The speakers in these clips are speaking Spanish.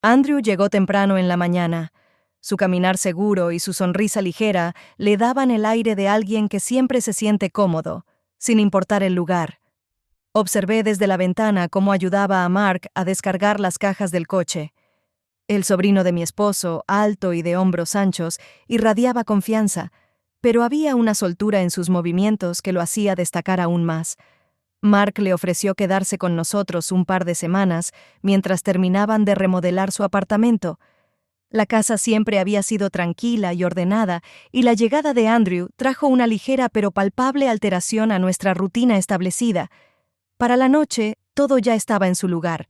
Andrew llegó temprano en la mañana. Su caminar seguro y su sonrisa ligera le daban el aire de alguien que siempre se siente cómodo, sin importar el lugar. Observé desde la ventana cómo ayudaba a Mark a descargar las cajas del coche. El sobrino de mi esposo, alto y de hombros anchos, irradiaba confianza, pero había una soltura en sus movimientos que lo hacía destacar aún más. Mark le ofreció quedarse con nosotros un par de semanas mientras terminaban de remodelar su apartamento. La casa siempre había sido tranquila y ordenada, y la llegada de Andrew trajo una ligera pero palpable alteración a nuestra rutina establecida. Para la noche, todo ya estaba en su lugar.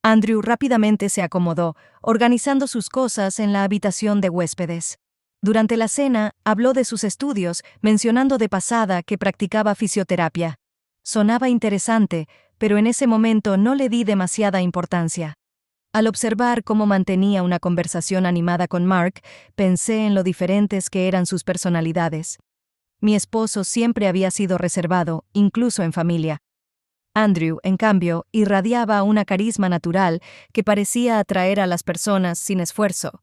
Andrew rápidamente se acomodó, organizando sus cosas en la habitación de huéspedes. Durante la cena, habló de sus estudios, mencionando de pasada que practicaba fisioterapia. Sonaba interesante, pero en ese momento no le di demasiada importancia. Al observar cómo mantenía una conversación animada con Mark, pensé en lo diferentes que eran sus personalidades. Mi esposo siempre había sido reservado, incluso en familia. Andrew, en cambio, irradiaba una carisma natural que parecía atraer a las personas sin esfuerzo.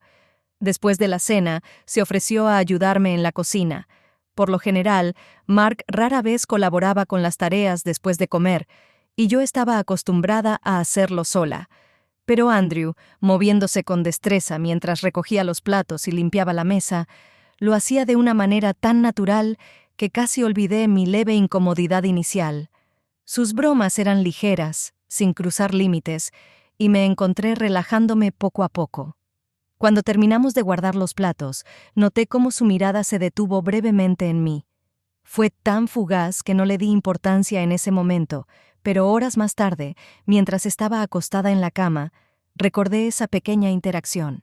Después de la cena, se ofreció a ayudarme en la cocina. Por lo general, Mark rara vez colaboraba con las tareas después de comer, y yo estaba acostumbrada a hacerlo sola. Pero Andrew, moviéndose con destreza mientras recogía los platos y limpiaba la mesa, lo hacía de una manera tan natural que casi olvidé mi leve incomodidad inicial. Sus bromas eran ligeras, sin cruzar límites, y me encontré relajándome poco a poco. Cuando terminamos de guardar los platos, noté cómo su mirada se detuvo brevemente en mí. Fue tan fugaz que no le di importancia en ese momento, pero horas más tarde, mientras estaba acostada en la cama, recordé esa pequeña interacción.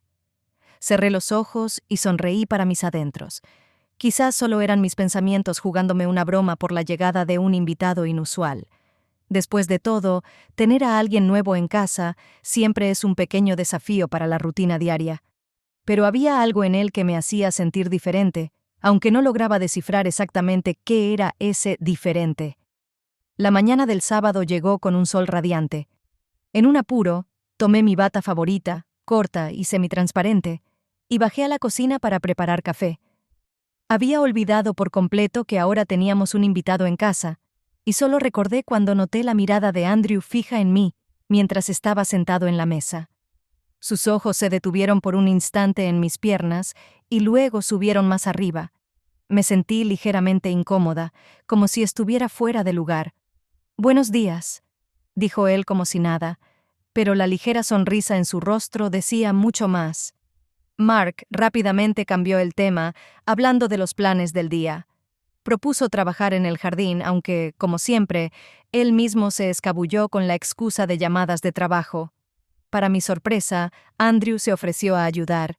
Cerré los ojos y sonreí para mis adentros. Quizás solo eran mis pensamientos jugándome una broma por la llegada de un invitado inusual. Después de todo, tener a alguien nuevo en casa siempre es un pequeño desafío para la rutina diaria. Pero había algo en él que me hacía sentir diferente, aunque no lograba descifrar exactamente qué era ese diferente. La mañana del sábado llegó con un sol radiante. En un apuro, tomé mi bata favorita, corta y semitransparente, y bajé a la cocina para preparar café. Había olvidado por completo que ahora teníamos un invitado en casa, y solo recordé cuando noté la mirada de Andrew fija en mí, mientras estaba sentado en la mesa. Sus ojos se detuvieron por un instante en mis piernas y luego subieron más arriba. Me sentí ligeramente incómoda, como si estuviera fuera de lugar. «Buenos días», dijo él como si nada, pero la ligera sonrisa en su rostro decía mucho más. Mark rápidamente cambió el tema, hablando de los planes del día. Propuso trabajar en el jardín, aunque, como siempre, él mismo se escabulló con la excusa de llamadas de trabajo. Para mi sorpresa, Andrew se ofreció a ayudar.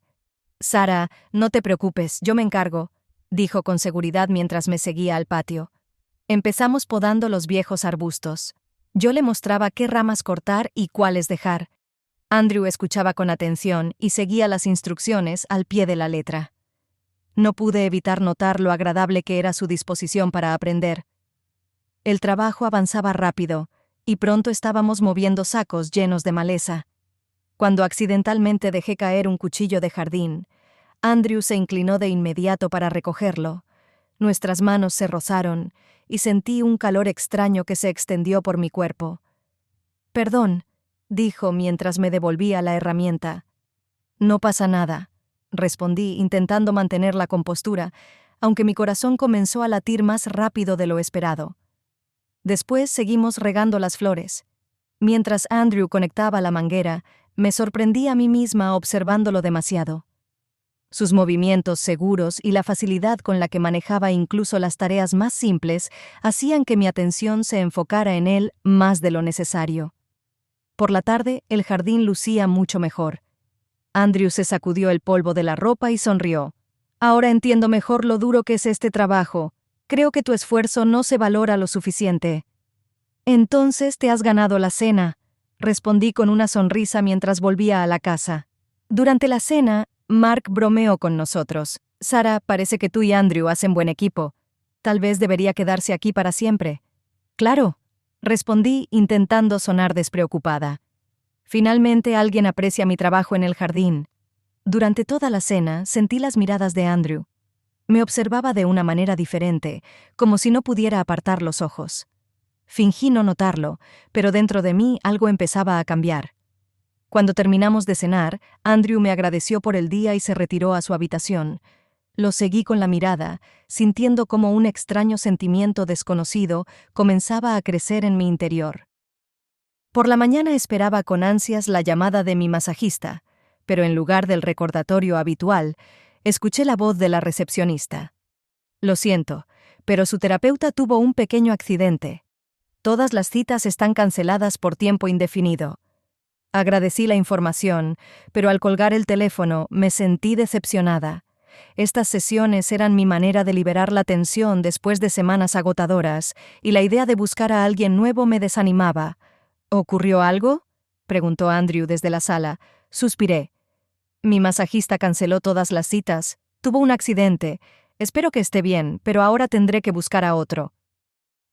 «Sara, no te preocupes, yo me encargo», dijo con seguridad mientras me seguía al patio. Empezamos podando los viejos arbustos. Yo le mostraba qué ramas cortar y cuáles dejar. Andrew escuchaba con atención y seguía las instrucciones al pie de la letra. No pude evitar notar lo agradable que era su disposición para aprender. El trabajo avanzaba rápido, y pronto estábamos moviendo sacos llenos de maleza. Cuando accidentalmente dejé caer un cuchillo de jardín, Andrew se inclinó de inmediato para recogerlo. Nuestras manos se rozaron, y sentí un calor extraño que se extendió por mi cuerpo. «Perdón», dijo mientras me devolvía la herramienta. «No pasa nada», respondí intentando mantener la compostura, aunque mi corazón comenzó a latir más rápido de lo esperado. Después seguimos regando las flores. Mientras Andrew conectaba la manguera, me sorprendí a mí misma observándolo demasiado. Sus movimientos seguros y la facilidad con la que manejaba incluso las tareas más simples hacían que mi atención se enfocara en él más de lo necesario. Por la tarde, el jardín lucía mucho mejor. Andrew se sacudió el polvo de la ropa y sonrió. «Ahora entiendo mejor lo duro que es este trabajo. Creo que tu esfuerzo no se valora lo suficiente». «Entonces te has ganado la cena», respondí con una sonrisa mientras volvía a la casa. Durante la cena, Mark bromeó con nosotros. «Sara, parece que tú y Andrew hacen buen equipo. Tal vez debería quedarse aquí para siempre». «Claro», respondí intentando sonar despreocupada. Finalmente alguien aprecia mi trabajo en el jardín. Durante toda la cena sentí las miradas de Andrew. Me observaba de una manera diferente, como si no pudiera apartar los ojos. Fingí no notarlo, pero dentro de mí algo empezaba a cambiar. Cuando terminamos de cenar, Andrew me agradeció por el día y se retiró a su habitación. Lo seguí con la mirada, sintiendo como un extraño sentimiento desconocido comenzaba a crecer en mi interior. Por la mañana esperaba con ansias la llamada de mi masajista, pero en lugar del recordatorio habitual, escuché la voz de la recepcionista. Lo siento, pero su terapeuta tuvo un pequeño accidente. Todas las citas están canceladas por tiempo indefinido. Agradecí la información, pero al colgar el teléfono me sentí decepcionada. Estas sesiones eran mi manera de liberar la tensión después de semanas agotadoras, y la idea de buscar a alguien nuevo me desanimaba. ¿Ocurrió algo?, preguntó Andrew desde la sala. Suspiré. Mi masajista canceló todas las citas. Tuvo un accidente. Espero que esté bien, pero ahora tendré que buscar a otro.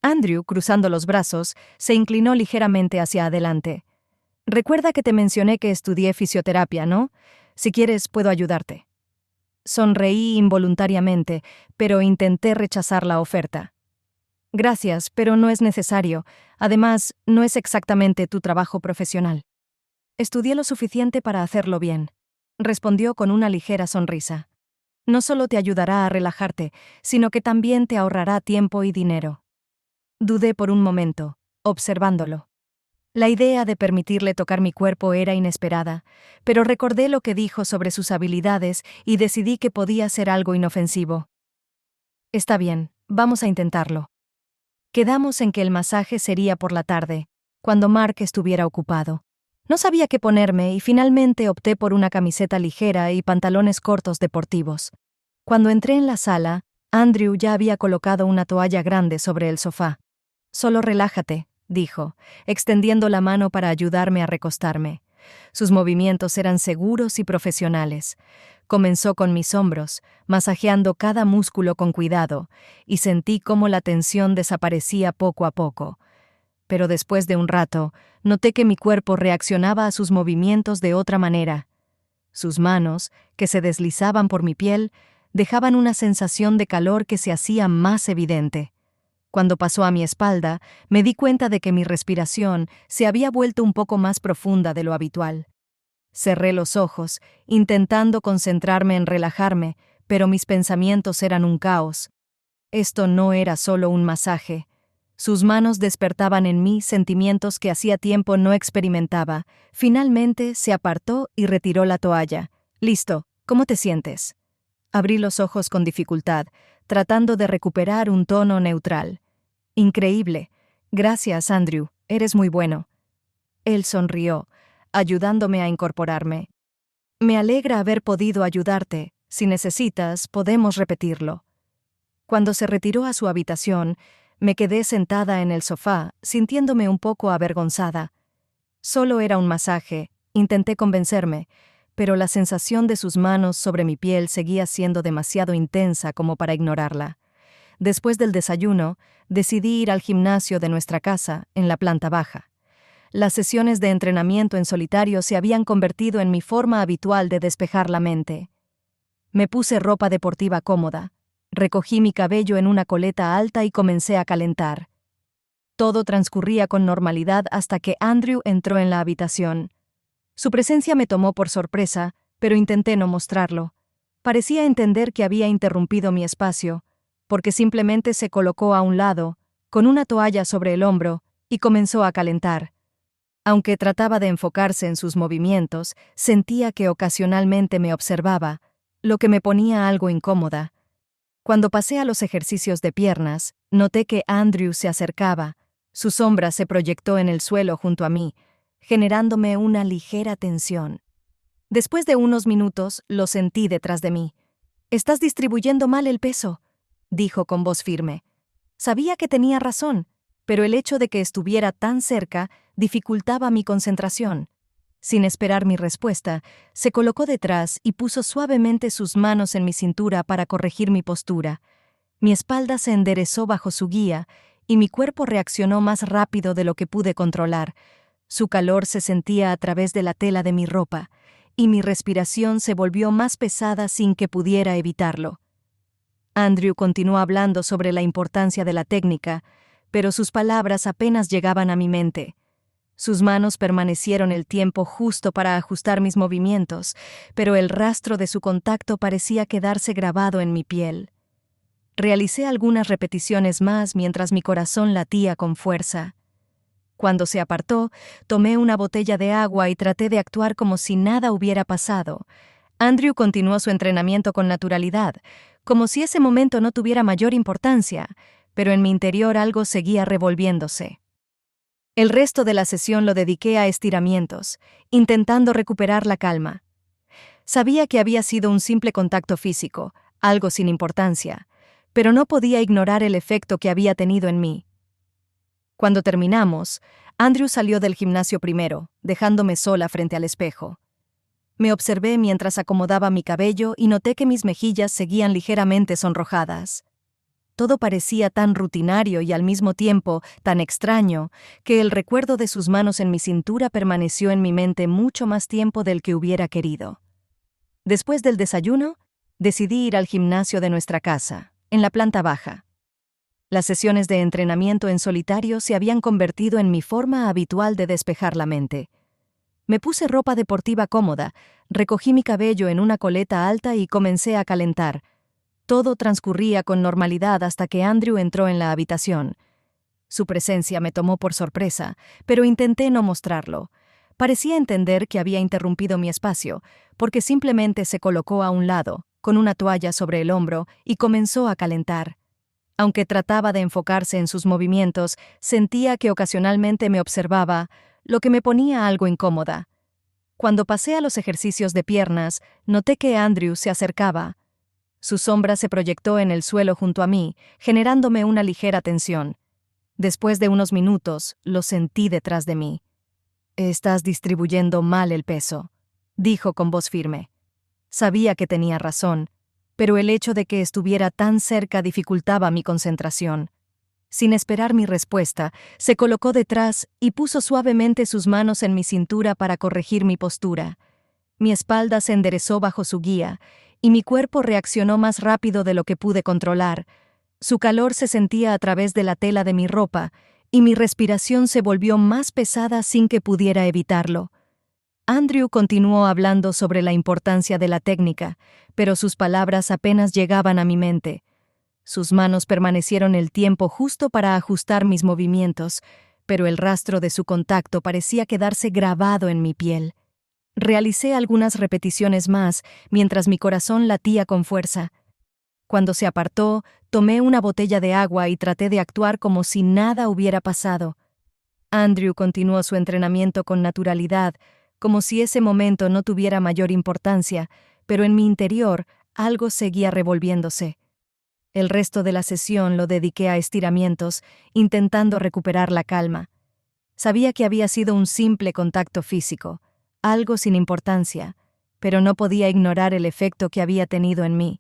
Andrew, cruzando los brazos, se inclinó ligeramente hacia adelante. Recuerda que te mencioné que estudié fisioterapia, ¿no? Si quieres, puedo ayudarte. Sonreí involuntariamente, pero intenté rechazar la oferta. Gracias, pero no es necesario. Además, no es exactamente tu trabajo profesional. Estudié lo suficiente para hacerlo bien, respondió con una ligera sonrisa. No solo te ayudará a relajarte, sino que también te ahorrará tiempo y dinero. Dudé por un momento, observándolo. La idea de permitirle tocar mi cuerpo era inesperada, pero recordé lo que dijo sobre sus habilidades y decidí que podía ser algo inofensivo. Está bien, vamos a intentarlo. Quedamos en que el masaje sería por la tarde, cuando Mark estuviera ocupado. No sabía qué ponerme y finalmente opté por una camiseta ligera y pantalones cortos deportivos. Cuando entré en la sala, Andrew ya había colocado una toalla grande sobre el sofá. Solo relájate, dijo, extendiendo la mano para ayudarme a recostarme. Sus movimientos eran seguros y profesionales. Comenzó con mis hombros, masajeando cada músculo con cuidado, y sentí cómo la tensión desaparecía poco a poco. Pero después de un rato, noté que mi cuerpo reaccionaba a sus movimientos de otra manera. Sus manos, que se deslizaban por mi piel, dejaban una sensación de calor que se hacía más evidente. Cuando pasó a mi espalda, me di cuenta de que mi respiración se había vuelto un poco más profunda de lo habitual. Cerré los ojos, intentando concentrarme en relajarme, pero mis pensamientos eran un caos. Esto no era solo un masaje. Sus manos despertaban en mí sentimientos que hacía tiempo no experimentaba. Finalmente se apartó y retiró la toalla. Listo, ¿cómo te sientes? Abrí los ojos con dificultad, tratando de recuperar un tono neutral. Increíble. Gracias, Andrew. Eres muy bueno. Él sonrió, ayudándome a incorporarme. Me alegra haber podido ayudarte. Si necesitas, podemos repetirlo. Cuando se retiró a su habitación, me quedé sentada en el sofá, sintiéndome un poco avergonzada. Solo era un masaje, intenté convencerme, pero la sensación de sus manos sobre mi piel seguía siendo demasiado intensa como para ignorarla. Después del desayuno, decidí ir al gimnasio de nuestra casa, en la planta baja. Las sesiones de entrenamiento en solitario se habían convertido en mi forma habitual de despejar la mente. Me puse ropa deportiva cómoda, recogí mi cabello en una coleta alta y comencé a calentar. Todo transcurría con normalidad hasta que Andrew entró en la habitación. Su presencia me tomó por sorpresa, pero intenté no mostrarlo. Parecía entender que había interrumpido mi espacio, porque simplemente se colocó a un lado, con una toalla sobre el hombro, y comenzó a calentar. Aunque trataba de enfocarse en sus movimientos, sentía que ocasionalmente me observaba, lo que me ponía algo incómoda. Cuando pasé a los ejercicios de piernas, noté que Andrew se acercaba. Su sombra se proyectó en el suelo junto a mí, generándome una ligera tensión. Después de unos minutos, lo sentí detrás de mí. «Estás distribuyendo mal el peso», dijo con voz firme. Sabía que tenía razón, pero el hecho de que estuviera tan cerca dificultaba mi concentración. Sin esperar mi respuesta, se colocó detrás y puso suavemente sus manos en mi cintura para corregir mi postura. Mi espalda se enderezó bajo su guía y mi cuerpo reaccionó más rápido de lo que pude controlar. Su calor se sentía a través de la tela de mi ropa, y mi respiración se volvió más pesada sin que pudiera evitarlo. Andrew continuó hablando sobre la importancia de la técnica, pero sus palabras apenas llegaban a mi mente. Sus manos permanecieron el tiempo justo para ajustar mis movimientos, pero el rastro de su contacto parecía quedarse grabado en mi piel. Realicé algunas repeticiones más mientras mi corazón latía con fuerza. Cuando se apartó, tomé una botella de agua y traté de actuar como si nada hubiera pasado. Andrew continuó su entrenamiento con naturalidad, como si ese momento no tuviera mayor importancia, pero en mi interior algo seguía revolviéndose. El resto de la sesión lo dediqué a estiramientos, intentando recuperar la calma. Sabía que había sido un simple contacto físico, algo sin importancia, pero no podía ignorar el efecto que había tenido en mí. Cuando terminamos, Andrew salió del gimnasio primero, dejándome sola frente al espejo. Me observé mientras acomodaba mi cabello y noté que mis mejillas seguían ligeramente sonrojadas. Todo parecía tan rutinario y al mismo tiempo tan extraño que el recuerdo de sus manos en mi cintura permaneció en mi mente mucho más tiempo del que hubiera querido. Después del desayuno, decidí ir al gimnasio de nuestra casa, en la planta baja. Las sesiones de entrenamiento en solitario se habían convertido en mi forma habitual de despejar la mente. Me puse ropa deportiva cómoda, recogí mi cabello en una coleta alta y comencé a calentar. Todo transcurría con normalidad hasta que Andrew entró en la habitación. Su presencia me tomó por sorpresa, pero intenté no mostrarlo. Parecía entender que había interrumpido mi espacio, porque simplemente se colocó a un lado, con una toalla sobre el hombro, y comenzó a calentar. Aunque trataba de enfocarse en sus movimientos, sentía que ocasionalmente me observaba, lo que me ponía algo incómoda. Cuando pasé a los ejercicios de piernas, noté que Andrew se acercaba. Su sombra se proyectó en el suelo junto a mí, generándome una ligera tensión. Después de unos minutos, lo sentí detrás de mí. «Estás distribuyendo mal el peso», dijo con voz firme. Sabía que tenía razón, pero el hecho de que estuviera tan cerca dificultaba mi concentración. Sin esperar mi respuesta, se colocó detrás y puso suavemente sus manos en mi cintura para corregir mi postura. Mi espalda se enderezó bajo su guía, y mi cuerpo reaccionó más rápido de lo que pude controlar. Su calor se sentía a través de la tela de mi ropa, y mi respiración se volvió más pesada sin que pudiera evitarlo. Andrew continuó hablando sobre la importancia de la técnica, pero sus palabras apenas llegaban a mi mente. Sus manos permanecieron el tiempo justo para ajustar mis movimientos, pero el rastro de su contacto parecía quedarse grabado en mi piel. Realicé algunas repeticiones más, mientras mi corazón latía con fuerza. Cuando se apartó, tomé una botella de agua y traté de actuar como si nada hubiera pasado. Andrew continuó su entrenamiento con naturalidad, como si ese momento no tuviera mayor importancia, pero en mi interior algo seguía revolviéndose. El resto de la sesión lo dediqué a estiramientos, intentando recuperar la calma. Sabía que había sido un simple contacto físico, algo sin importancia, pero no podía ignorar el efecto que había tenido en mí.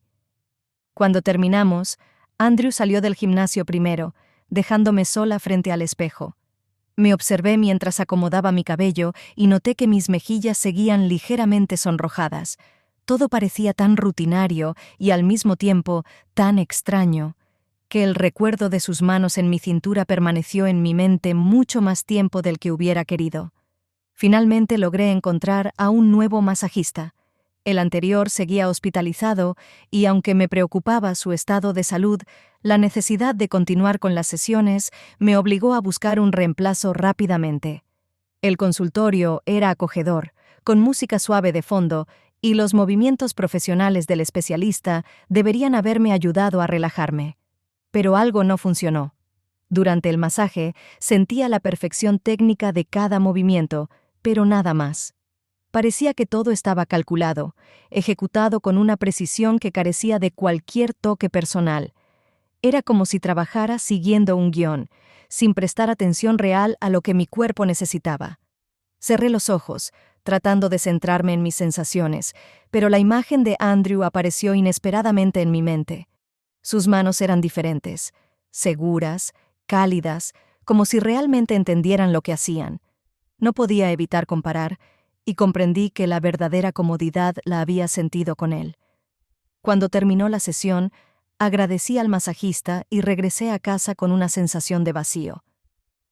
Cuando terminamos, Andrew salió del gimnasio primero, dejándome sola frente al espejo. Me observé mientras acomodaba mi cabello y noté que mis mejillas seguían ligeramente sonrojadas. Todo parecía tan rutinario y al mismo tiempo tan extraño, que el recuerdo de sus manos en mi cintura permaneció en mi mente mucho más tiempo del que hubiera querido. Finalmente logré encontrar a un nuevo masajista. El anterior seguía hospitalizado y, aunque me preocupaba su estado de salud, la necesidad de continuar con las sesiones me obligó a buscar un reemplazo rápidamente. El consultorio era acogedor, con música suave de fondo, y los movimientos profesionales del especialista deberían haberme ayudado a relajarme. Pero algo no funcionó. Durante el masaje, sentía la perfección técnica de cada movimiento, pero nada más. Parecía que todo estaba calculado, ejecutado con una precisión que carecía de cualquier toque personal. Era como si trabajara siguiendo un guión, sin prestar atención real a lo que mi cuerpo necesitaba. Cerré los ojos, tratando de centrarme en mis sensaciones, pero la imagen de Andrew apareció inesperadamente en mi mente. Sus manos eran diferentes, seguras, cálidas, como si realmente entendieran lo que hacían. No podía evitar comparar, y comprendí que la verdadera comodidad la había sentido con él. Cuando terminó la sesión, agradecí al masajista y regresé a casa con una sensación de vacío.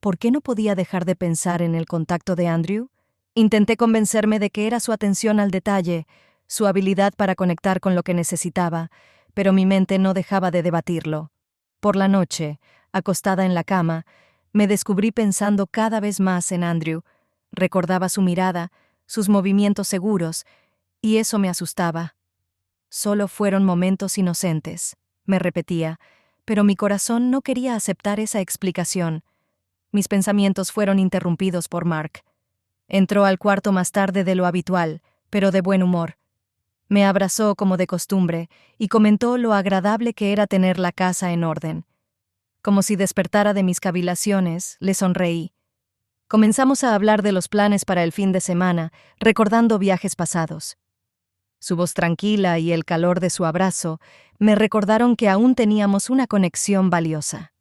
¿Por qué no podía dejar de pensar en el contacto de Andrew? Intenté convencerme de que era su atención al detalle, su habilidad para conectar con lo que necesitaba, pero mi mente no dejaba de debatirlo. Por la noche, acostada en la cama, me descubrí pensando cada vez más en Andrew. Recordaba su mirada, sus movimientos seguros, y eso me asustaba. Solo fueron momentos inocentes, me repetía, pero mi corazón no quería aceptar esa explicación. Mis pensamientos fueron interrumpidos por Mark. Entró al cuarto más tarde de lo habitual, pero de buen humor. Me abrazó como de costumbre y comentó lo agradable que era tener la casa en orden. Como si despertara de mis cavilaciones, le sonreí. Comenzamos a hablar de los planes para el fin de semana, recordando viajes pasados. Su voz tranquila y el calor de su abrazo me recordaron que aún teníamos una conexión valiosa.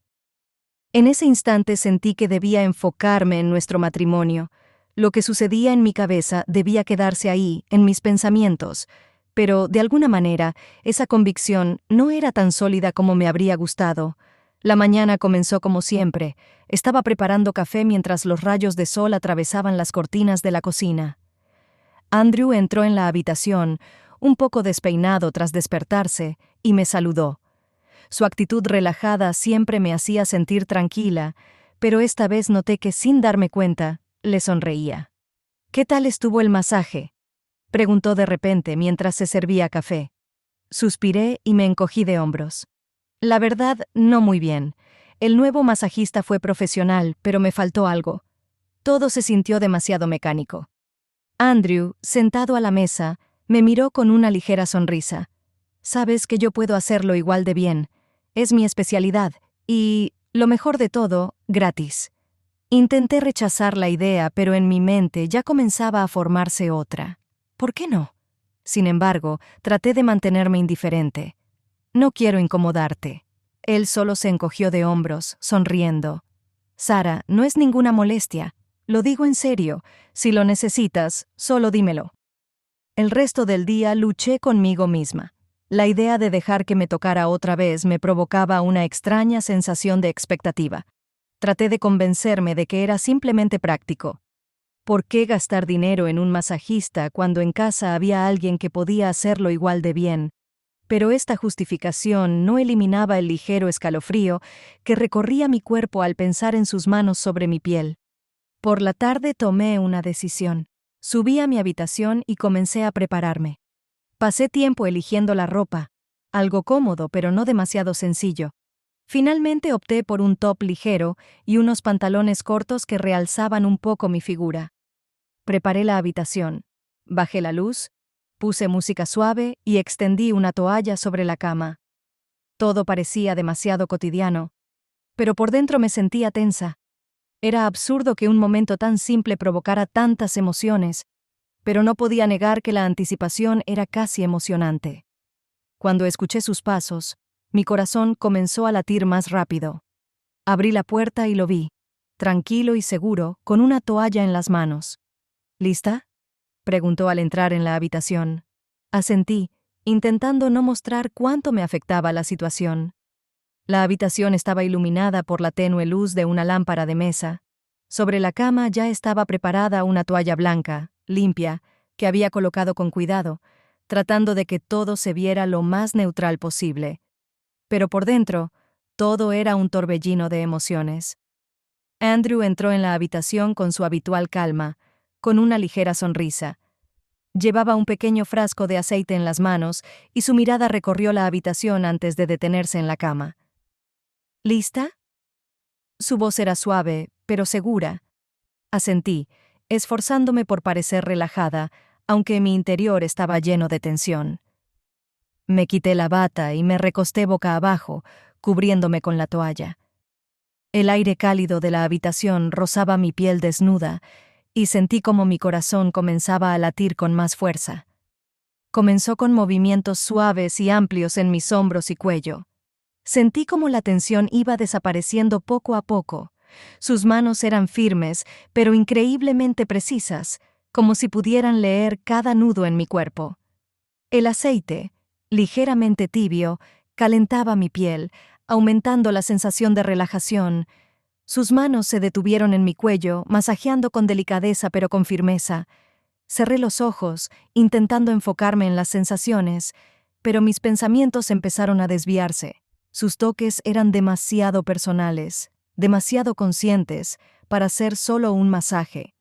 En ese instante sentí que debía enfocarme en nuestro matrimonio. Lo que sucedía en mi cabeza debía quedarse ahí, en mis pensamientos, pero, de alguna manera, esa convicción no era tan sólida como me habría gustado. La mañana comenzó como siempre. Estaba preparando café mientras los rayos de sol atravesaban las cortinas de la cocina. Andrew entró en la habitación, un poco despeinado tras despertarse, y me saludó. Su actitud relajada siempre me hacía sentir tranquila, pero esta vez noté que, sin darme cuenta, le sonreía. «¿Qué tal estuvo el masaje?», preguntó de repente mientras se servía café. Suspiré y me encogí de hombros. La verdad, no muy bien. El nuevo masajista fue profesional, pero me faltó algo. Todo se sintió demasiado mecánico. Andrew, sentado a la mesa, me miró con una ligera sonrisa. «Sabes que yo puedo hacerlo igual de bien. Es mi especialidad, y, lo mejor de todo, gratis». Intenté rechazar la idea, pero en mi mente ya comenzaba a formarse otra. ¿Por qué no? Sin embargo, traté de mantenerme indiferente. «No quiero incomodarte». Él solo se encogió de hombros, sonriendo. «Sara, no es ninguna molestia. Lo digo en serio. Si lo necesitas, solo dímelo». El resto del día luché conmigo misma. La idea de dejar que me tocara otra vez me provocaba una extraña sensación de expectativa. Traté de convencerme de que era simplemente práctico. ¿Por qué gastar dinero en un masajista cuando en casa había alguien que podía hacerlo igual de bien? Pero esta justificación no eliminaba el ligero escalofrío que recorría mi cuerpo al pensar en sus manos sobre mi piel. Por la tarde tomé una decisión. Subí a mi habitación y comencé a prepararme. Pasé tiempo eligiendo la ropa, algo cómodo pero no demasiado sencillo. Finalmente opté por un top ligero y unos pantalones cortos que realzaban un poco mi figura. Preparé la habitación, bajé la luz, puse música suave y extendí una toalla sobre la cama. Todo parecía demasiado cotidiano, pero por dentro me sentía tensa. Era absurdo que un momento tan simple provocara tantas emociones, pero no podía negar que la anticipación era casi emocionante. Cuando escuché sus pasos, mi corazón comenzó a latir más rápido. Abrí la puerta y lo vi, tranquilo y seguro, con una toalla en las manos. «¿Lista?», preguntó al entrar en la habitación. Asentí, intentando no mostrar cuánto me afectaba la situación. La habitación estaba iluminada por la tenue luz de una lámpara de mesa. Sobre la cama ya estaba preparada una toalla blanca, limpia, que había colocado con cuidado, tratando de que todo se viera lo más neutral posible. Pero por dentro, todo era un torbellino de emociones. Andrew entró en la habitación con su habitual calma, con una ligera sonrisa. Llevaba un pequeño frasco de aceite en las manos y su mirada recorrió la habitación antes de detenerse en la cama. «¿Lista?». Su voz era suave, pero segura. Asentí, esforzándome por parecer relajada, aunque mi interior estaba lleno de tensión. Me quité la bata y me recosté boca abajo, cubriéndome con la toalla. El aire cálido de la habitación rozaba mi piel desnuda y sentí como mi corazón comenzaba a latir con más fuerza. Comenzó con movimientos suaves y amplios en mis hombros y cuello. Sentí como la tensión iba desapareciendo poco a poco, Sus manos eran firmes, pero increíblemente precisas, como si pudieran leer cada nudo en mi cuerpo. El aceite, ligeramente tibio, calentaba mi piel, aumentando la sensación de relajación. Sus manos se detuvieron en mi cuello, masajeando con delicadeza pero con firmeza. Cerré los ojos, intentando enfocarme en las sensaciones, pero mis pensamientos empezaron a desviarse. Sus toques eran demasiado personales, demasiado conscientes, para ser solo un masaje.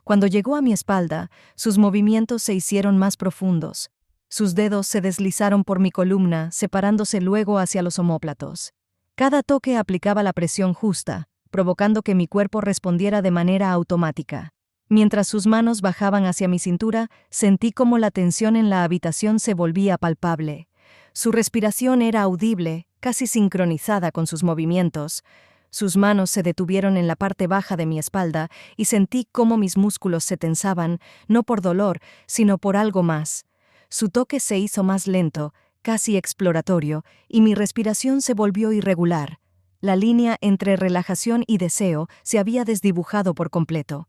Cuando llegó a mi espalda, sus movimientos se hicieron más profundos. Sus dedos se deslizaron por mi columna, separándose luego hacia los omóplatos. Cada toque aplicaba la presión justa, provocando que mi cuerpo respondiera de manera automática. Mientras sus manos bajaban hacia mi cintura, sentí cómo la tensión en la habitación se volvía palpable. Su respiración era audible, casi sincronizada con sus movimientos. Sus manos se detuvieron en la parte baja de mi espalda y sentí cómo mis músculos se tensaban, no por dolor, sino por algo más. Su toque se hizo más lento, casi exploratorio, y mi respiración se volvió irregular. La línea entre relajación y deseo se había desdibujado por completo.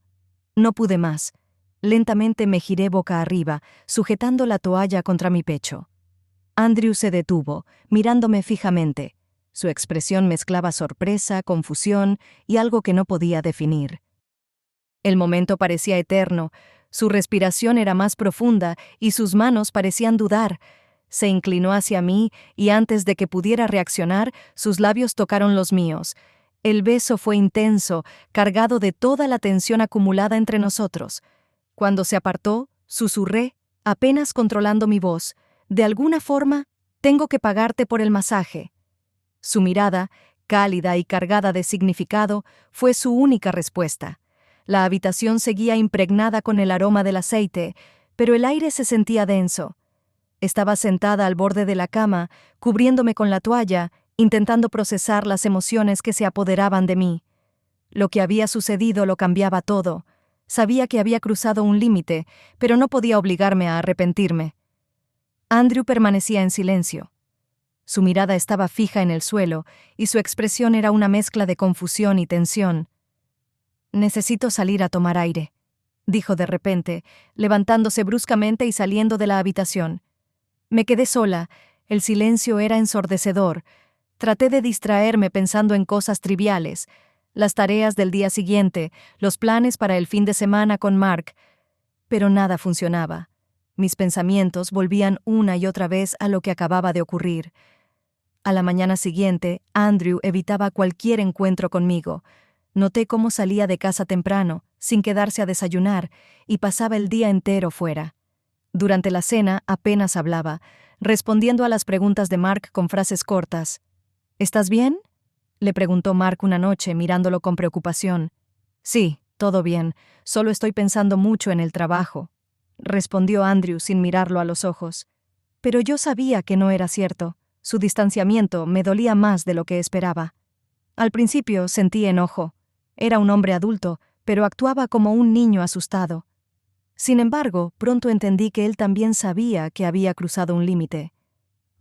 No pude más. Lentamente me giré boca arriba, sujetando la toalla contra mi pecho. Andrew se detuvo, mirándome fijamente. Su expresión mezclaba sorpresa, confusión y algo que no podía definir. El momento parecía eterno, su respiración era más profunda y sus manos parecían dudar. Se inclinó hacia mí y antes de que pudiera reaccionar, sus labios tocaron los míos. El beso fue intenso, cargado de toda la tensión acumulada entre nosotros. Cuando se apartó, susurré, apenas controlando mi voz: «De alguna forma, tengo que pagarte por el masaje». Su mirada, cálida y cargada de significado, fue su única respuesta. La habitación seguía impregnada con el aroma del aceite, pero el aire se sentía denso. Estaba sentada al borde de la cama, cubriéndome con la toalla, intentando procesar las emociones que se apoderaban de mí. Lo que había sucedido lo cambiaba todo. Sabía que había cruzado un límite, pero no podía obligarme a arrepentirme. Andrew permanecía en silencio. Su mirada estaba fija en el suelo, y su expresión era una mezcla de confusión y tensión. «Necesito salir a tomar aire», dijo de repente, levantándose bruscamente y saliendo de la habitación. Me quedé sola, el silencio era ensordecedor. Traté de distraerme pensando en cosas triviales, las tareas del día siguiente, los planes para el fin de semana con Mark, pero nada funcionaba. Mis pensamientos volvían una y otra vez a lo que acababa de ocurrir. A la mañana siguiente, Andrew evitaba cualquier encuentro conmigo. Noté cómo salía de casa temprano, sin quedarse a desayunar, y pasaba el día entero fuera. Durante la cena apenas hablaba, respondiendo a las preguntas de Mark con frases cortas. «¿Estás bien?», le preguntó Mark una noche, mirándolo con preocupación. «Sí, todo bien, solo estoy pensando mucho en el trabajo», respondió Andrew sin mirarlo a los ojos. Pero yo sabía que no era cierto. Su distanciamiento me dolía más de lo que esperaba. Al principio sentí enojo. Era un hombre adulto, pero actuaba como un niño asustado. Sin embargo, pronto entendí que él también sabía que había cruzado un límite.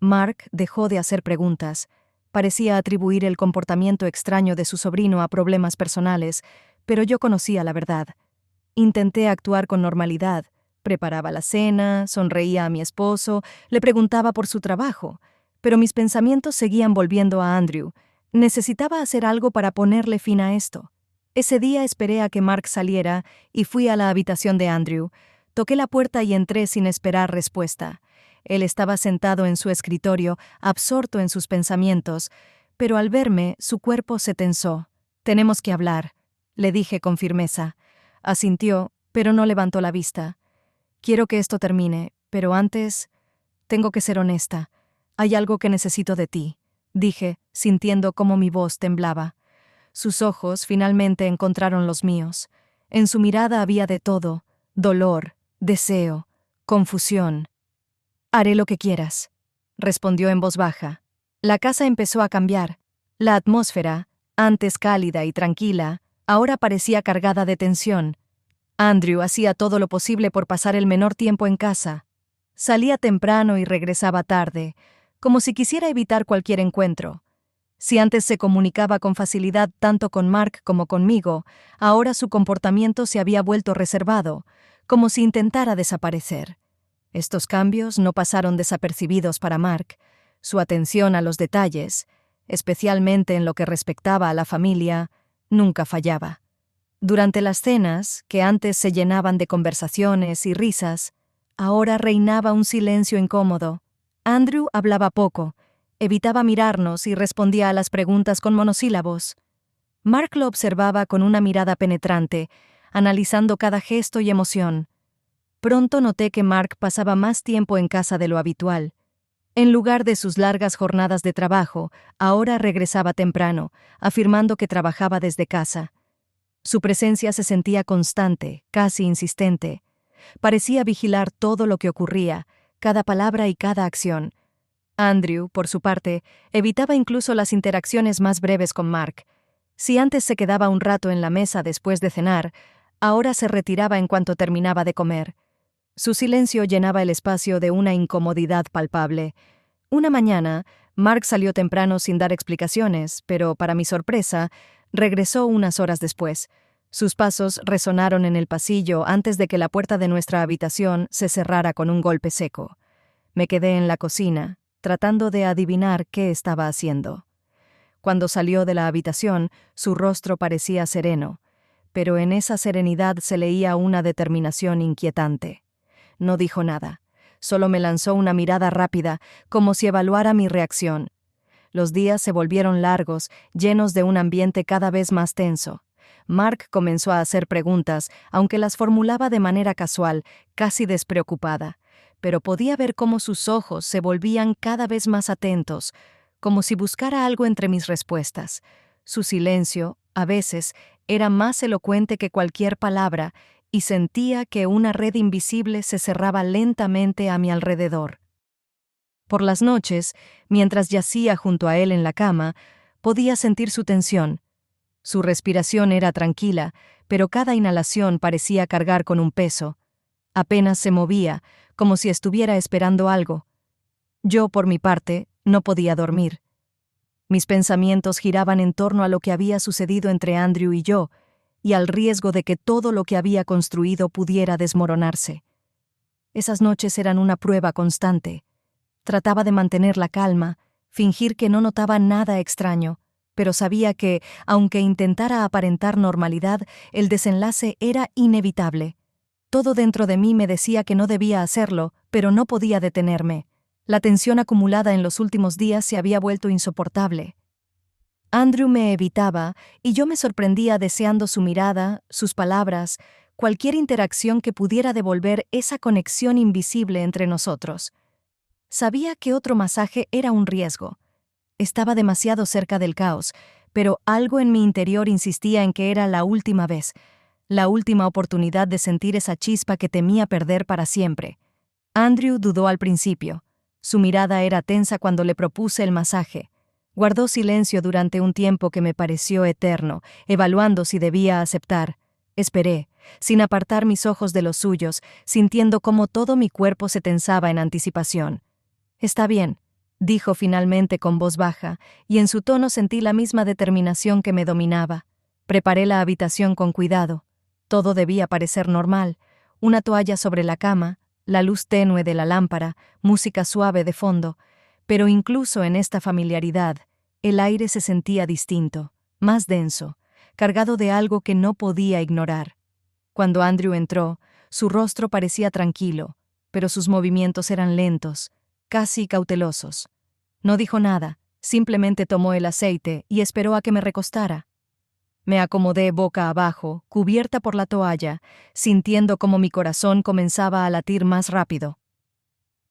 Mark dejó de hacer preguntas. Parecía atribuir el comportamiento extraño de su sobrino a problemas personales, pero yo conocía la verdad. Intenté actuar con normalidad. Preparaba la cena, sonreía a mi esposo, le preguntaba por su trabajo, pero mis pensamientos seguían volviendo a Andrew. Necesitaba hacer algo para ponerle fin a esto. Ese día esperé a que Mark saliera y fui a la habitación de Andrew. Toqué la puerta y entré sin esperar respuesta. Él estaba sentado en su escritorio, absorto en sus pensamientos, pero al verme, su cuerpo se tensó. «Tenemos que hablar», le dije con firmeza. Asintió, pero no levantó la vista. «Quiero que esto termine, pero antes tengo que ser honesta. Hay algo que necesito de ti», dije, sintiendo cómo mi voz temblaba. Sus ojos finalmente encontraron los míos. En su mirada había de todo: dolor, deseo, confusión. «Haré lo que quieras», respondió en voz baja. La casa empezó a cambiar. La atmósfera, antes cálida y tranquila, ahora parecía cargada de tensión. Andrew hacía todo lo posible por pasar el menor tiempo en casa. Salía temprano y regresaba tarde, como si quisiera evitar cualquier encuentro. Si antes se comunicaba con facilidad tanto con Mark como conmigo, ahora su comportamiento se había vuelto reservado, como si intentara desaparecer. Estos cambios no pasaron desapercibidos para Mark. Su atención a los detalles, especialmente en lo que respectaba a la familia, nunca fallaba. Durante las cenas, que antes se llenaban de conversaciones y risas, ahora reinaba un silencio incómodo. Andrew hablaba poco, evitaba mirarnos y respondía a las preguntas con monosílabos. Mark lo observaba con una mirada penetrante, analizando cada gesto y emoción. Pronto noté que Mark pasaba más tiempo en casa de lo habitual. En lugar de sus largas jornadas de trabajo, ahora regresaba temprano, afirmando que trabajaba desde casa. Su presencia se sentía constante, casi insistente. Parecía vigilar todo lo que ocurría, cada palabra y cada acción. Andrew, por su parte, evitaba incluso las interacciones más breves con Mark. Si antes se quedaba un rato en la mesa después de cenar, ahora se retiraba en cuanto terminaba de comer. Su silencio llenaba el espacio de una incomodidad palpable. Una mañana, Mark salió temprano sin dar explicaciones, pero, para mi sorpresa, regresó unas horas después. Sus pasos resonaron en el pasillo antes de que la puerta de nuestra habitación se cerrara con un golpe seco. Me quedé en la cocina, tratando de adivinar qué estaba haciendo. Cuando salió de la habitación, su rostro parecía sereno, pero en esa serenidad se leía una determinación inquietante. No dijo nada, solo me lanzó una mirada rápida, como si evaluara mi reacción. Los días se volvieron largos, llenos de un ambiente cada vez más tenso. Mark comenzó a hacer preguntas, aunque las formulaba de manera casual, casi despreocupada, pero podía ver cómo sus ojos se volvían cada vez más atentos, como si buscara algo entre mis respuestas. Su silencio, a veces, era más elocuente que cualquier palabra, y sentía que una red invisible se cerraba lentamente a mi alrededor. Por las noches, mientras yacía junto a él en la cama, podía sentir su tensión. Su respiración era tranquila, pero cada inhalación parecía cargar con un peso. Apenas se movía, como si estuviera esperando algo. Yo, por mi parte, no podía dormir. Mis pensamientos giraban en torno a lo que había sucedido entre Andrew y yo, y al riesgo de que todo lo que había construido pudiera desmoronarse. Esas noches eran una prueba constante. Trataba de mantener la calma, fingir que no notaba nada extraño, pero sabía que, aunque intentara aparentar normalidad, el desenlace era inevitable. Todo dentro de mí me decía que no debía hacerlo, pero no podía detenerme. La tensión acumulada en los últimos días se había vuelto insoportable. Andrew me evitaba, y yo me sorprendía deseando su mirada, sus palabras, cualquier interacción que pudiera devolver esa conexión invisible entre nosotros. Sabía que otro masaje era un riesgo. Estaba demasiado cerca del caos, pero algo en mi interior insistía en que era la última vez, la última oportunidad de sentir esa chispa que temía perder para siempre. Andrew dudó al principio. Su mirada era tensa cuando le propuse el masaje. Guardó silencio durante un tiempo que me pareció eterno, evaluando si debía aceptar. Esperé, sin apartar mis ojos de los suyos, sintiendo cómo todo mi cuerpo se tensaba en anticipación. «Está bien», dijo finalmente con voz baja, y en su tono sentí la misma determinación que me dominaba. Preparé la habitación con cuidado. Todo debía parecer normal. Una toalla sobre la cama, la luz tenue de la lámpara, música suave de fondo. Pero incluso en esta familiaridad, el aire se sentía distinto, más denso, cargado de algo que no podía ignorar. Cuando Andrew entró, su rostro parecía tranquilo, pero sus movimientos eran lentos, casi cautelosos. No dijo nada, simplemente tomó el aceite y esperó a que me recostara. Me acomodé boca abajo, cubierta por la toalla, sintiendo como mi corazón comenzaba a latir más rápido.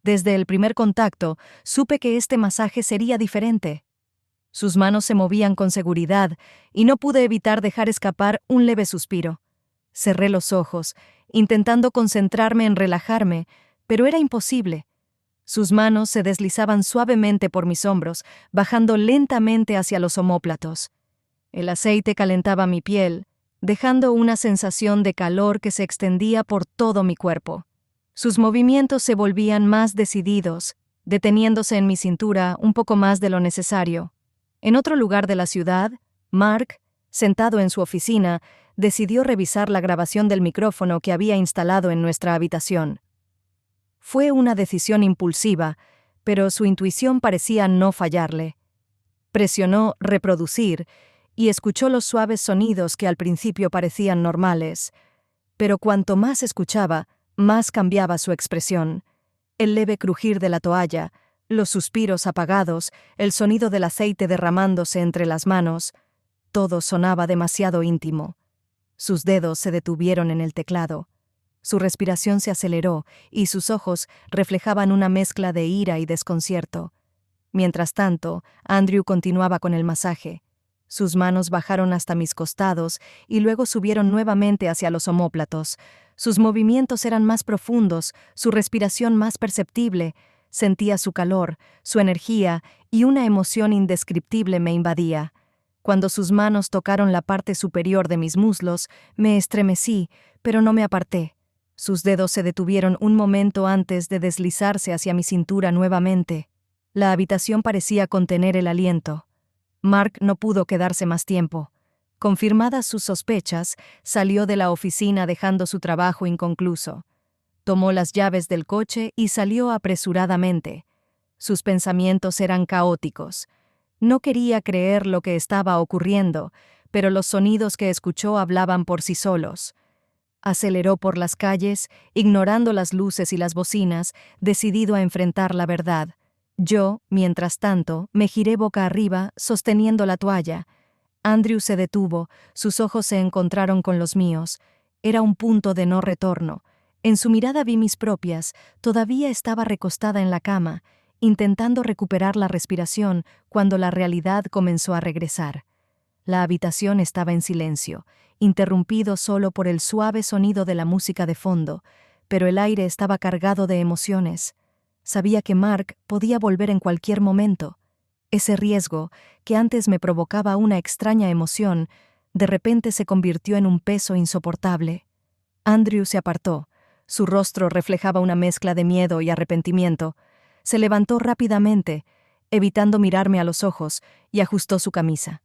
Desde el primer contacto, supe que este masaje sería diferente. Sus manos se movían con seguridad, y no pude evitar dejar escapar un leve suspiro. Cerré los ojos, intentando concentrarme en relajarme, pero era imposible. Sus manos se deslizaban suavemente por mis hombros, bajando lentamente hacia los omóplatos. El aceite calentaba mi piel, dejando una sensación de calor que se extendía por todo mi cuerpo. Sus movimientos se volvían más decididos, deteniéndose en mi cintura un poco más de lo necesario. En otro lugar de la ciudad, Mark, sentado en su oficina, decidió revisar la grabación del micrófono que había instalado en nuestra habitación. Fue una decisión impulsiva, pero su intuición parecía no fallarle. Presionó reproducir y escuchó los suaves sonidos que al principio parecían normales, pero cuanto más escuchaba, más cambiaba su expresión. El leve crujir de la toalla, los suspiros apagados, el sonido del aceite derramándose entre las manos, todo sonaba demasiado íntimo. Sus dedos se detuvieron en el teclado. Su respiración se aceleró y sus ojos reflejaban una mezcla de ira y desconcierto. Mientras tanto, Andrew continuaba con el masaje. Sus manos bajaron hasta mis costados y luego subieron nuevamente hacia los omóplatos. Sus movimientos eran más profundos, su respiración más perceptible. Sentía su calor, su energía y una emoción indescriptible me invadía. Cuando sus manos tocaron la parte superior de mis muslos, me estremecí, pero no me aparté. Sus dedos se detuvieron un momento antes de deslizarse hacia mi cintura nuevamente. La habitación parecía contener el aliento. Mark no pudo quedarse más tiempo. Confirmadas sus sospechas, salió de la oficina dejando su trabajo inconcluso. Tomó las llaves del coche y salió apresuradamente. Sus pensamientos eran caóticos. No quería creer lo que estaba ocurriendo, pero los sonidos que escuchó hablaban por sí solos. Aceleró por las calles, ignorando las luces y las bocinas, decidido a enfrentar la verdad. Yo, mientras tanto, me giré boca arriba, sosteniendo la toalla. Andrew se detuvo, sus ojos se encontraron con los míos. Era un punto de no retorno. En su mirada vi mis propias. Todavía estaba recostada en la cama, intentando recuperar la respiración cuando la realidad comenzó a regresar. La habitación estaba en silencio, interrumpido solo por el suave sonido de la música de fondo, pero el aire estaba cargado de emociones. Sabía que Mark podía volver en cualquier momento. Ese riesgo, que antes me provocaba una extraña emoción, de repente se convirtió en un peso insoportable. Andrew se apartó. Su rostro reflejaba una mezcla de miedo y arrepentimiento. Se levantó rápidamente, evitando mirarme a los ojos, y ajustó su camisa.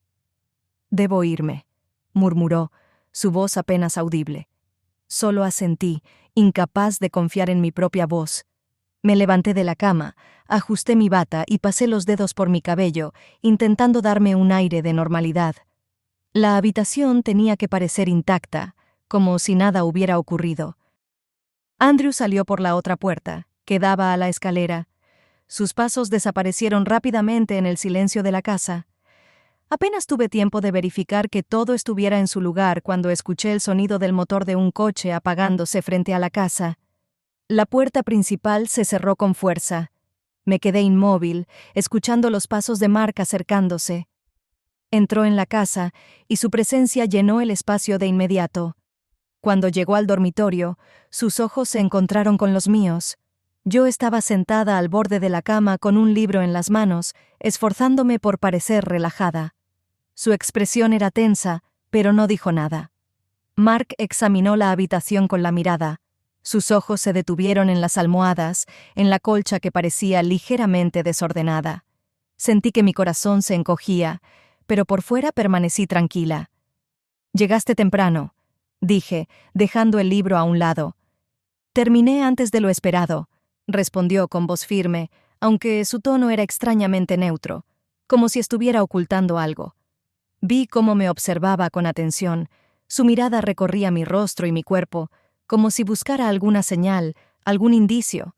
«Debo irme», murmuró, su voz apenas audible. Solo asentí, incapaz de confiar en mi propia voz. Me levanté de la cama, ajusté mi bata y pasé los dedos por mi cabello, intentando darme un aire de normalidad. La habitación tenía que parecer intacta, como si nada hubiera ocurrido. Andrew salió por la otra puerta, que daba a la escalera. Sus pasos desaparecieron rápidamente en el silencio de la casa. Apenas tuve tiempo de verificar que todo estuviera en su lugar cuando escuché el sonido del motor de un coche apagándose frente a la casa. La puerta principal se cerró con fuerza. Me quedé inmóvil, escuchando los pasos de Mark acercándose. Entró en la casa y su presencia llenó el espacio de inmediato. Cuando llegó al dormitorio, sus ojos se encontraron con los míos. Yo estaba sentada al borde de la cama con un libro en las manos, esforzándome por parecer relajada. Su expresión era tensa, pero no dijo nada. Mark examinó la habitación con la mirada. Sus ojos se detuvieron en las almohadas, en la colcha que parecía ligeramente desordenada. Sentí que mi corazón se encogía, pero por fuera permanecí tranquila. «Llegaste temprano», dije, dejando el libro a un lado. «Terminé antes de lo esperado», respondió con voz firme, aunque su tono era extrañamente neutro, como si estuviera ocultando algo. Vi cómo me observaba con atención. Su mirada recorría mi rostro y mi cuerpo, como si buscara alguna señal, algún indicio.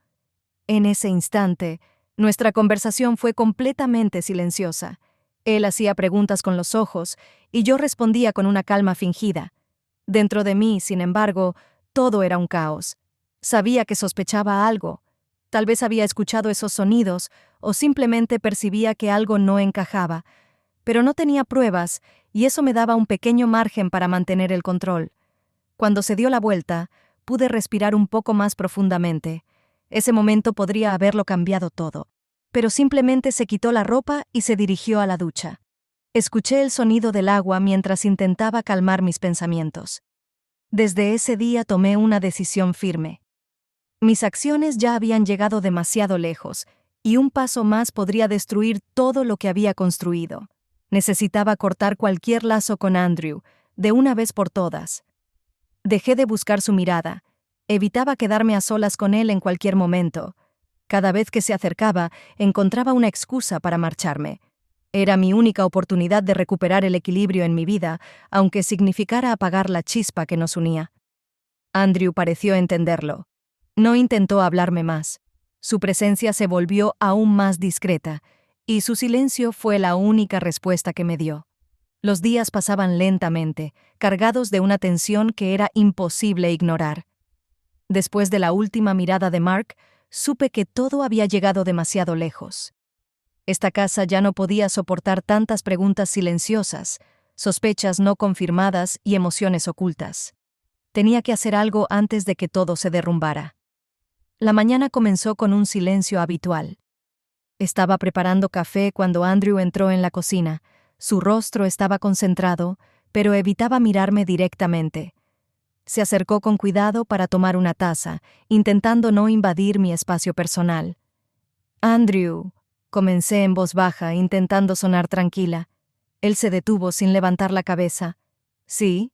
En ese instante, nuestra conversación fue completamente silenciosa. Él hacía preguntas con los ojos y yo respondía con una calma fingida. Dentro de mí, sin embargo, todo era un caos. Sabía que sospechaba algo. Tal vez había escuchado esos sonidos o simplemente percibía que algo no encajaba, pero no tenía pruebas y eso me daba un pequeño margen para mantener el control. Cuando se dio la vuelta, pude respirar un poco más profundamente. Ese momento podría haberlo cambiado todo, pero simplemente se quitó la ropa y se dirigió a la ducha. Escuché el sonido del agua mientras intentaba calmar mis pensamientos. Desde ese día tomé una decisión firme. Mis acciones ya habían llegado demasiado lejos, y un paso más podría destruir todo lo que había construido. Necesitaba cortar cualquier lazo con Andrew, de una vez por todas. Dejé de buscar su mirada. Evitaba quedarme a solas con él en cualquier momento. Cada vez que se acercaba, encontraba una excusa para marcharme. Era mi única oportunidad de recuperar el equilibrio en mi vida, aunque significara apagar la chispa que nos unía. Andrew pareció entenderlo. No intentó hablarme más. Su presencia se volvió aún más discreta, y su silencio fue la única respuesta que me dio. Los días pasaban lentamente, cargados de una tensión que era imposible ignorar. Después de la última mirada de Mark, supe que todo había llegado demasiado lejos. Esta casa ya no podía soportar tantas preguntas silenciosas, sospechas no confirmadas y emociones ocultas. Tenía que hacer algo antes de que todo se derrumbara. La mañana comenzó con un silencio habitual. Estaba preparando café cuando Andrew entró en la cocina. Su rostro estaba concentrado, pero evitaba mirarme directamente. Se acercó con cuidado para tomar una taza, intentando no invadir mi espacio personal. «Andrew», comencé en voz baja, intentando sonar tranquila. Él se detuvo sin levantar la cabeza. «¿Sí?»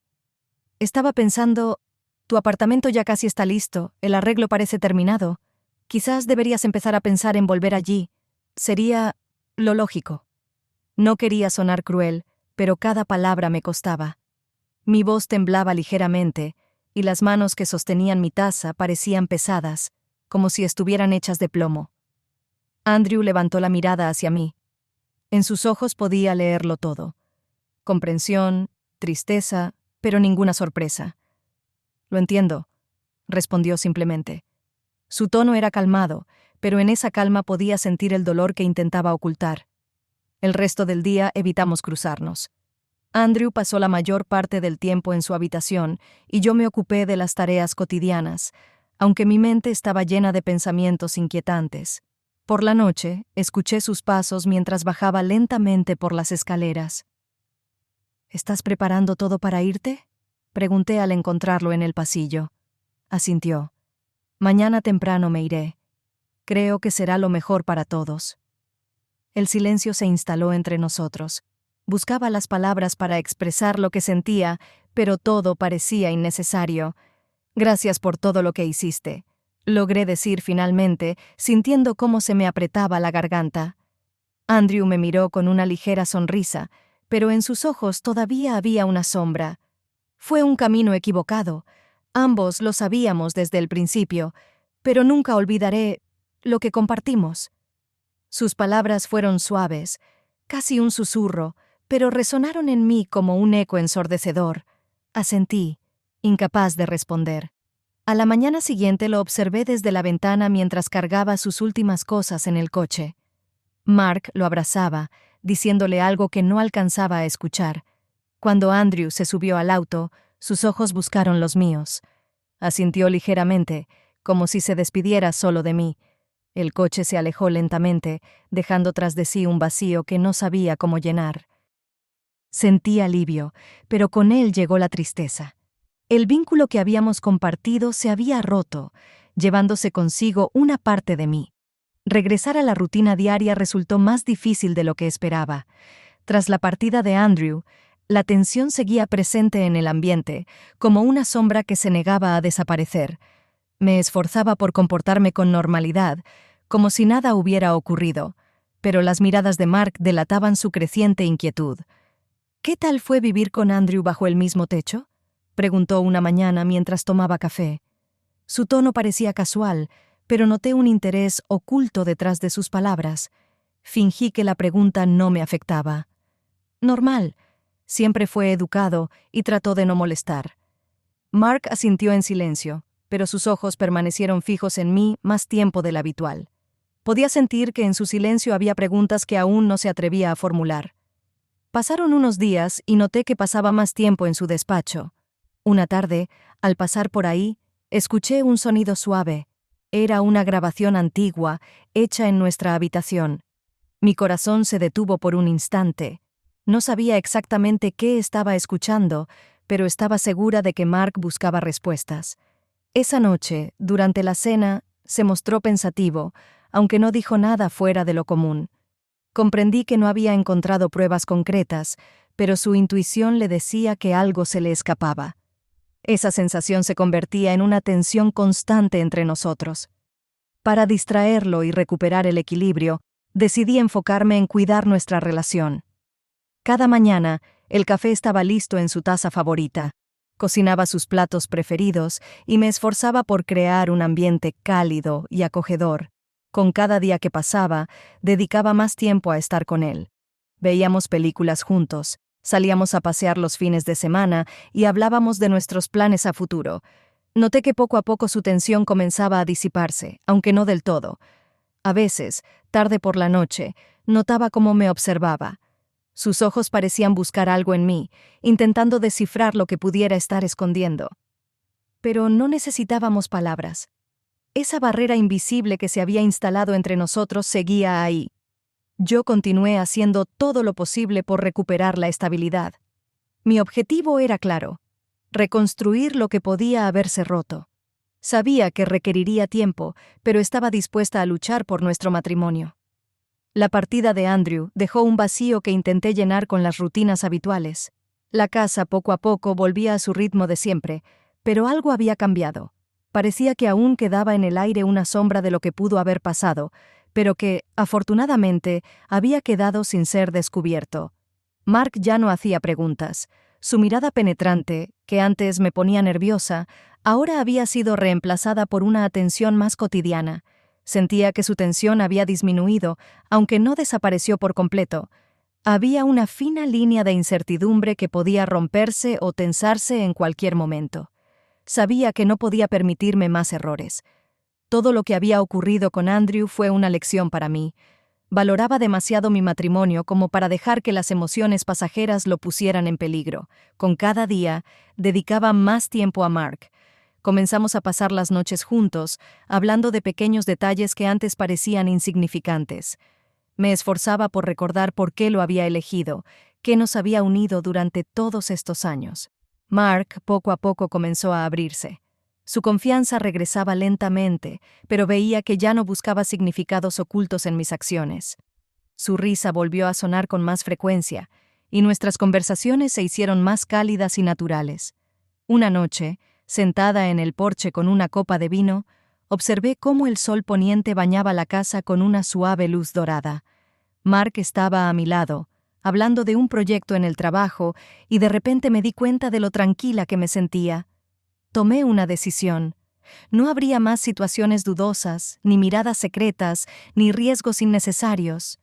Estaba pensando, tu apartamento ya casi está listo, el arreglo parece terminado. Quizás deberías empezar a pensar en volver allí. Sería lo lógico. No quería sonar cruel, pero cada palabra me costaba. Mi voz temblaba ligeramente, y las manos que sostenían mi taza parecían pesadas, como si estuvieran hechas de plomo. Andrew levantó la mirada hacia mí. En sus ojos podía leerlo todo. Comprensión, tristeza, pero ninguna sorpresa. «Lo entiendo», respondió simplemente. Su tono era calmado, pero en esa calma podía sentir el dolor que intentaba ocultar. El resto del día evitamos cruzarnos. Andrew pasó la mayor parte del tiempo en su habitación y yo me ocupé de las tareas cotidianas, aunque mi mente estaba llena de pensamientos inquietantes. Por la noche, escuché sus pasos mientras bajaba lentamente por las escaleras. «¿Estás preparando todo para irte?», pregunté al encontrarlo en el pasillo. Asintió. «Mañana temprano me iré. Creo que será lo mejor para todos». El silencio se instaló entre nosotros. Buscaba las palabras para expresar lo que sentía, pero todo parecía innecesario. «Gracias por todo lo que hiciste», logré decir finalmente, sintiendo cómo se me apretaba la garganta. Andrew me miró con una ligera sonrisa, pero en sus ojos todavía había una sombra. Fue un camino equivocado. Ambos lo sabíamos desde el principio, pero nunca olvidaré lo que compartimos. Sus palabras fueron suaves, casi un susurro, pero resonaron en mí como un eco ensordecedor. Asentí, incapaz de responder. A la mañana siguiente lo observé desde la ventana mientras cargaba sus últimas cosas en el coche. Mark lo abrazaba, diciéndole algo que no alcanzaba a escuchar. Cuando Andrew se subió al auto, sus ojos buscaron los míos. Asintió ligeramente, como si se despidiera solo de mí. El coche se alejó lentamente, dejando tras de sí un vacío que no sabía cómo llenar. Sentí alivio, pero con él llegó la tristeza. El vínculo que habíamos compartido se había roto, llevándose consigo una parte de mí. Regresar a la rutina diaria resultó más difícil de lo que esperaba. Tras la partida de Andrew, la tensión seguía presente en el ambiente, como una sombra que se negaba a desaparecer. Me esforzaba por comportarme con normalidad, como si nada hubiera ocurrido, pero las miradas de Mark delataban su creciente inquietud. «¿Qué tal fue vivir con Andrew bajo el mismo techo?», preguntó una mañana mientras tomaba café. Su tono parecía casual, pero noté un interés oculto detrás de sus palabras. Fingí que la pregunta no me afectaba. «Normal. Siempre fue educado y trató de no molestar». Mark asintió en silencio, pero sus ojos permanecieron fijos en mí más tiempo del habitual. Podía sentir que en su silencio había preguntas que aún no se atrevía a formular. Pasaron unos días y noté que pasaba más tiempo en su despacho. Una tarde, al pasar por ahí, escuché un sonido suave. Era una grabación antigua, hecha en nuestra habitación. Mi corazón se detuvo por un instante. No sabía exactamente qué estaba escuchando, pero estaba segura de que Mark buscaba respuestas. Esa noche, durante la cena, se mostró pensativo, aunque no dijo nada fuera de lo común. Comprendí que no había encontrado pruebas concretas, pero su intuición le decía que algo se le escapaba. Esa sensación se convertía en una tensión constante entre nosotros. Para distraerlo y recuperar el equilibrio, decidí enfocarme en cuidar nuestra relación. Cada mañana, el café estaba listo en su taza favorita. Cocinaba sus platos preferidos y me esforzaba por crear un ambiente cálido y acogedor. Con cada día que pasaba, dedicaba más tiempo a estar con él. Veíamos películas juntos, salíamos a pasear los fines de semana y hablábamos de nuestros planes a futuro. Noté que poco a poco su tensión comenzaba a disiparse, aunque no del todo. A veces, tarde por la noche, notaba cómo me observaba. Sus ojos parecían buscar algo en mí, intentando descifrar lo que pudiera estar escondiendo. Pero no necesitábamos palabras. Esa barrera invisible que se había instalado entre nosotros seguía ahí. Yo continué haciendo todo lo posible por recuperar la estabilidad. Mi objetivo era claro: reconstruir lo que podía haberse roto. Sabía que requeriría tiempo, pero estaba dispuesta a luchar por nuestro matrimonio. La partida de Andrew dejó un vacío que intenté llenar con las rutinas habituales. La casa poco a poco volvía a su ritmo de siempre, pero algo había cambiado. Parecía que aún quedaba en el aire una sombra de lo que pudo haber pasado, pero que, afortunadamente, había quedado sin ser descubierto. Mark ya no hacía preguntas. Su mirada penetrante, que antes me ponía nerviosa, ahora había sido reemplazada por una atención más cotidiana. Sentía que su tensión había disminuido, aunque no desapareció por completo. Había una fina línea de incertidumbre que podía romperse o tensarse en cualquier momento. Sabía que no podía permitirme más errores. Todo lo que había ocurrido con Andrew fue una lección para mí. Valoraba demasiado mi matrimonio como para dejar que las emociones pasajeras lo pusieran en peligro. Con cada día, dedicaba más tiempo a Mark. Comenzamos a pasar las noches juntos, hablando de pequeños detalles que antes parecían insignificantes. Me esforzaba por recordar por qué lo había elegido, qué nos había unido durante todos estos años. Mark poco a poco comenzó a abrirse. Su confianza regresaba lentamente, pero veía que ya no buscaba significados ocultos en mis acciones. Su risa volvió a sonar con más frecuencia, y nuestras conversaciones se hicieron más cálidas y naturales. Una noche, sentada en el porche con una copa de vino, observé cómo el sol poniente bañaba la casa con una suave luz dorada. Mark estaba a mi lado, hablando de un proyecto en el trabajo, y de repente me di cuenta de lo tranquila que me sentía. Tomé una decisión. No habría más situaciones dudosas, ni miradas secretas, ni riesgos innecesarios.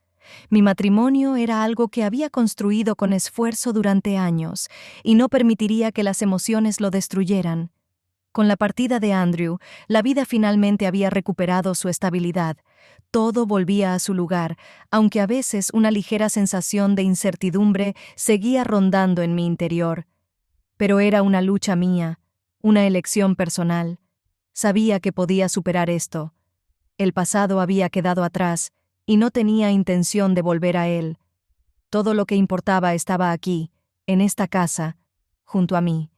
Mi matrimonio era algo que había construido con esfuerzo durante años, y no permitiría que las emociones lo destruyeran. Con la partida de Andrew, la vida finalmente había recuperado su estabilidad. Todo volvía a su lugar, aunque a veces una ligera sensación de incertidumbre seguía rondando en mi interior. Pero era una lucha mía, una elección personal. Sabía que podía superar esto. El pasado había quedado atrás, y no tenía intención de volver a él. Todo lo que importaba estaba aquí, en esta casa, junto a mí.